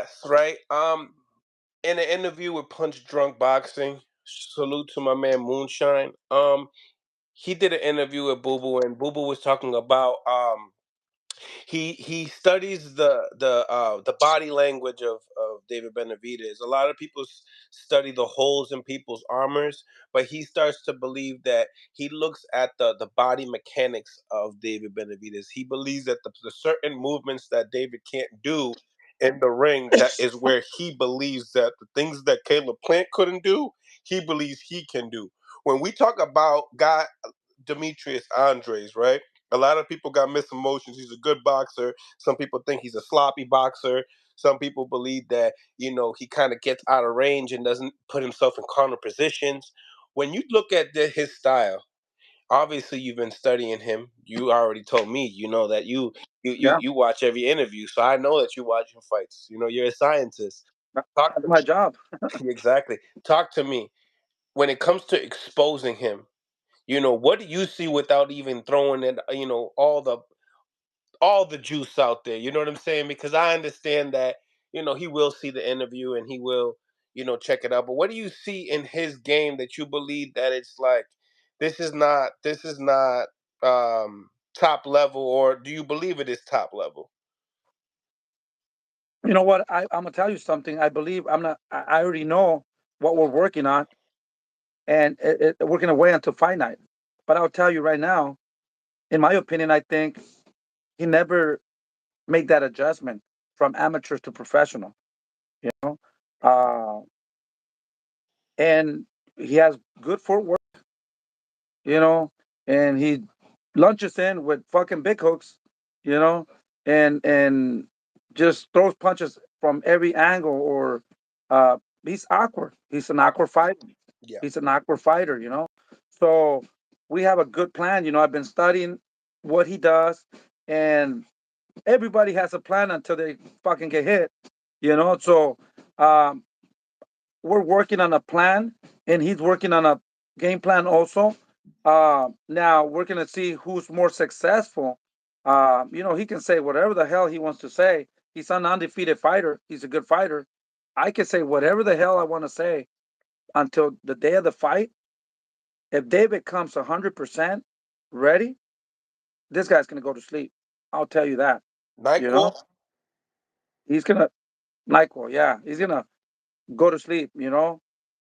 That's right. In an interview with Punch Drunk Boxing, salute to my man Moonshine. He did an interview with Boo Boo, and Boo Boo was talking about he studies the body language of David Benavidez. A lot of people study the holes in people's armors, but he starts to believe that he looks at the body mechanics of David Benavidez. He believes that the certain movements that David can't do in the ring, that is where he believes that the things that Caleb Plant couldn't do, he believes he can do. When we talk about guy Demetrius Andres, right? A lot of people got mixed emotions. He's a good boxer. Some people think he's a sloppy boxer. Some people believe that, he kind of gets out of range and doesn't put himself in corner positions. When you look at his style, obviously you've been studying him. You already told me, that Yeah, you watch every interview. So I know that you watch him fights. You're a scientist. Talk that's my job. exactly. Talk to me. When it comes to exposing him, what do you see without even throwing in, all the juice out there? You know what I'm saying? Because I understand that, he will see the interview and he will, check it out. But what do you see in his game that you believe that it's like this is not top level, or do you believe it is top level? You know what? I'm gonna tell you something. I believe I'm not. I already know what we're working on, and we're gonna wait until fight night. But I'll tell you right now, in my opinion, I think he never made that adjustment from amateur to professional. You know, uh, and he has good footwork. You know, and he lunges in with fucking big hooks. You know, and just throws punches from every angle. Or he's awkward. He's an awkward fighter. Yeah. He's an awkward fighter. So we have a good plan. I've been studying what he does, and everybody has a plan until they fucking get hit. So um, we're working on a plan, and he's working on a game plan also. Now we're gonna see who's more successful. He can say whatever the hell he wants to say. He's an undefeated fighter. He's a good fighter. I can say whatever the hell I want to say until the day of the fight. If David comes 100% ready, this guy's gonna go to sleep. I'll tell you that. You Nyquil. know, he's gonna Nyquil. Yeah, he's gonna go to sleep.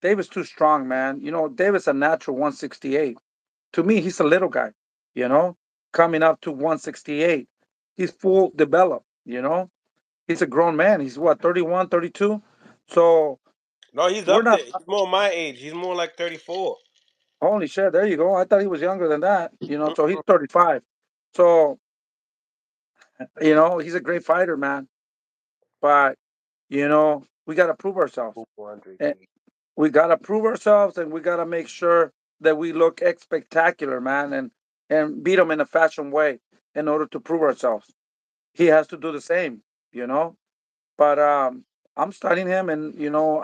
David's too strong, man. David's a natural 168. To me, he's a little guy. You know, coming up to 168, he's full developed. He's a grown man. He's what, 31, 32. So No, he's we're up there. not. He's more my age. He's more like 34. Holy shit! There you go. I thought he was younger than that. So he's 35. So he's a great fighter, man. But we got to prove ourselves. And we got to prove ourselves, and we got to make sure that we look spectacular, man, and beat him in a fashion way in order to prove ourselves. He has to do the same, you know. But I'm studying him, and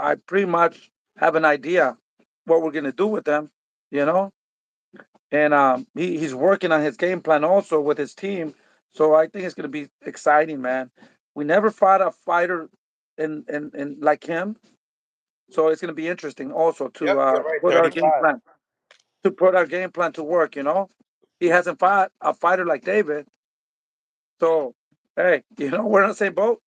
I pretty much have an idea what we're gonna do with them, you know. And he's working on his game plan also with his team. So I think it's gonna be exciting, man. We never fought a fighter in like him, so it's gonna be interesting also Yep, to you're right. put our game 35. plan to work. He hasn't fought a fighter like David, so hey, we're on the same boat.